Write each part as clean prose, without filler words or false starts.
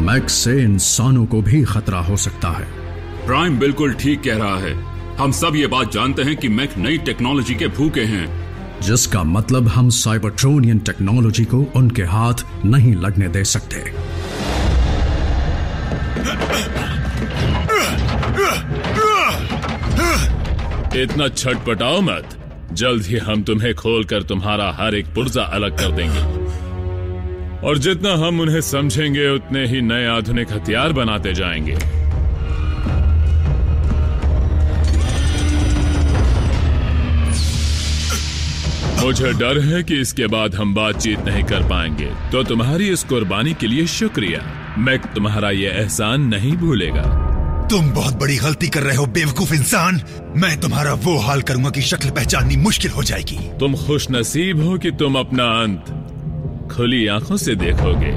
Mac से इंसानों को भी खतरा हो सकता है। प्राइम बिल्कुल ठीक कह रहा है। हम सब ये बात जानते हैं कि मैक नई टेक्नोलॉजी के भूखे हैं, जिसका मतलब हम साइबरट्रोनियन टेक्नोलॉजी को उनके हाथ नहीं लगने दे सकते। इतना छटपटाओ मत, जल्द ही हम तुम्हें खोलकर तुम्हारा हर एक पुर्जा अलग कर देंगे, और जितना हम उन्हें समझेंगे उतने ही नए आधुनिक हथियार बनाते जाएंगे। मुझे डर है कि इसके बाद हम बातचीत नहीं कर पाएंगे, तो तुम्हारी इस कुर्बानी के लिए शुक्रिया। मैं तुम्हारा ये एहसान नहीं भूलेगा। तुम बहुत बड़ी गलती कर रहे हो बेवकूफ इंसान। मैं तुम्हारा वो हाल करूंगा कि शक्ल पहचाननी मुश्किल हो जाएगी। तुम खुश नसीब हो कि तुम अपना अंत खुली आंखों से देखोगे।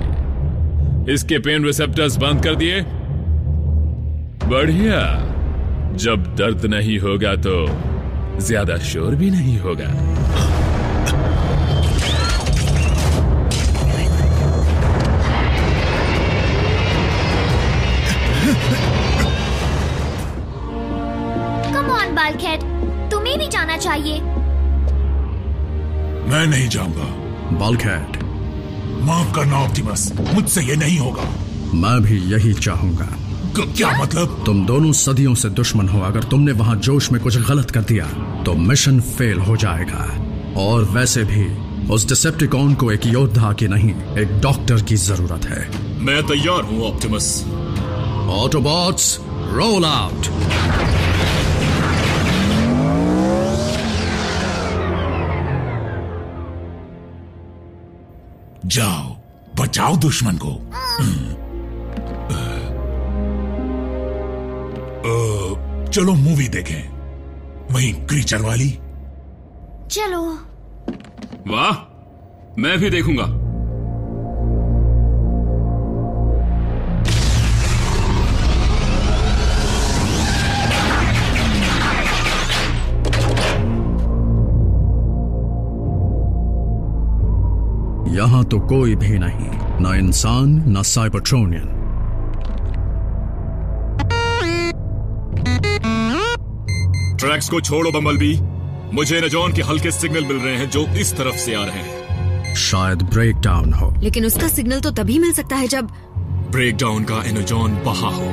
इसके पेन रिसेप्टर्स बंद कर दिए? बढ़िया। जब दर्द नहीं होगा तो ज्यादा शोर भी नहीं होगा। कम ऑन बालकहेड, तुम्हें भी जाना चाहिए। मैं नहीं जाऊंगा। बालकहेड, माफ करना ऑप्टिमस, मुझसे ये नहीं होगा। मैं भी यही चाहूंगा। क्या मतलब? तुम दोनों सदियों से दुश्मन हो। अगर तुमने वहां जोश में कुछ गलत कर दिया तो मिशन फेल हो जाएगा। और वैसे भी उस डिसेप्टिकॉन को एक योद्धा की नहीं, एक डॉक्टर की जरूरत है। मैं तैयार हूं ऑप्टिमस। Autobots, roll out. जाओ, बचाओ दुश्मन को। चलो मूवी देखें, वही क्रीचर वाली। चलो। वाह, मैं भी देखूंगा। यहां तो कोई भी नहीं, ना इंसान ना साइबरट्रोनियन। ट्रैक्स को छोड़ो बम्बलबी। मुझे एनर्जॉन के हल्के सिग्नल मिल रहे हैं जो इस तरफ से आ रहे हैं। शायद ब्रेक डाउन हो। लेकिन उसका सिग्नल तो तभी मिल सकता है जब ब्रेक डाउन का एनर्जॉन बहा हो।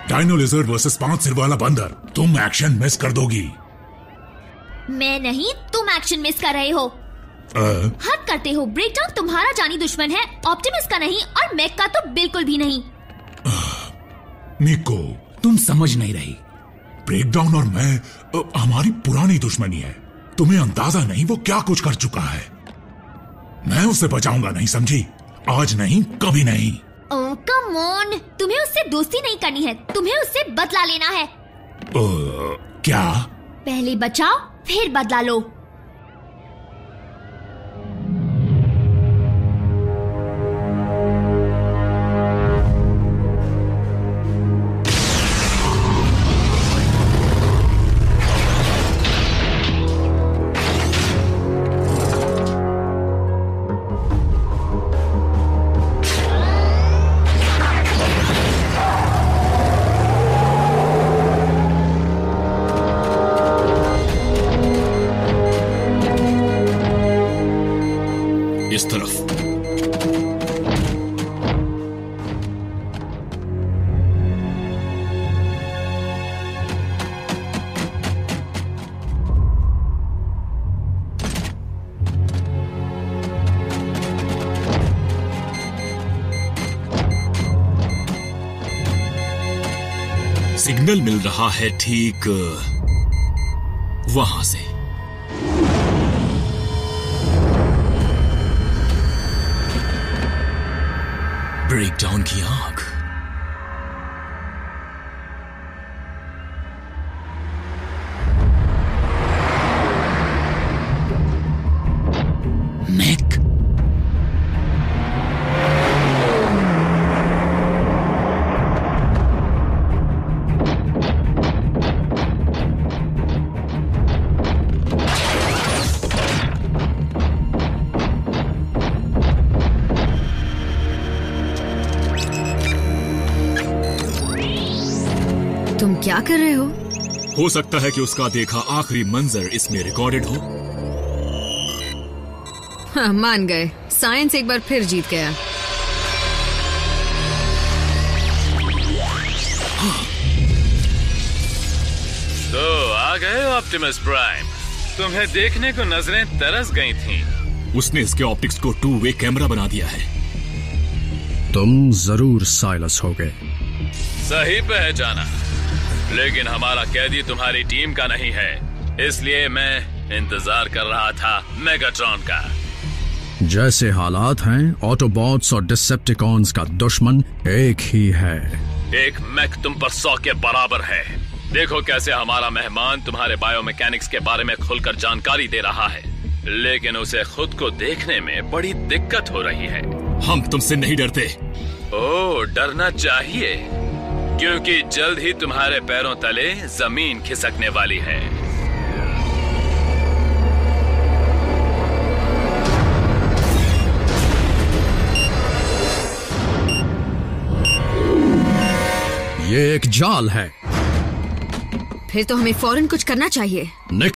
डायनो लिजर्ड वर्सेस 5 सिर वाला बंदर। तुम एक्शन मिस कर दोगी। मैं नहीं, तुम एक्शन मिस कर रहे हो। हद करते हो। ब्रेकडाउन तुम्हारा जानी दुश्मन है, ऑप्टिमस का नहीं, और मैक का तो बिल्कुल भी नहीं। निको, तुम समझ नहीं रही। ब्रेकडाउन और मैं हमारी पुरानी दुश्मनी है। तुम्हें अंदाजा नहीं वो क्या कुछ कर चुका है। मैं उसे बचाऊंगा, नहीं समझी? आज नहीं, कभी नहीं। कम ऑन, तुम्हें उससे दोस्ती नहीं करनी है, तुम्हें उससे बदला लेना है। क्या? पहले बचाओ, फिर बदला लो। इस तरफ। सिग्नल मिल रहा है ठीक वहां से। ब्रेकडाउन की आंख। मैक। तुम क्या कर रहे हो सकता है कि उसका देखा आखिरी मंजर इसमें रिकॉर्डेड हो। हाँ, मान गए, साइंस एक बार फिर जीत गया। तो आ गए ऑप्टिमस प्राइम। तुम्हें देखने को नजरें तरस गई थीं। उसने इसके ऑप्टिक्स को 2-वे कैमरा बना दिया है। तुम जरूर साइलस हो गए। सही पहचाना, लेकिन हमारा कैदी तुम्हारी टीम का नहीं है, इसलिए मैं इंतजार कर रहा था मेगाट्रॉन का। जैसे हालात हैं, ऑटोबॉट्स और डिसेप्टिकॉन्स का दुश्मन एक ही है। एक मैक तुम पर 100 के बराबर है। देखो कैसे हमारा मेहमान तुम्हारे बायोमैकेनिक्स के बारे में खुलकर जानकारी दे रहा है, लेकिन उसे खुद को देखने में बड़ी दिक्कत हो रही है। हम तुमसे नहीं डरते। ओह, डरना चाहिए, क्योंकि जल्द ही तुम्हारे पैरों तले जमीन खिसकने वाली है। ये एक जाल है। फिर तो हमें फौरन कुछ करना चाहिए। निक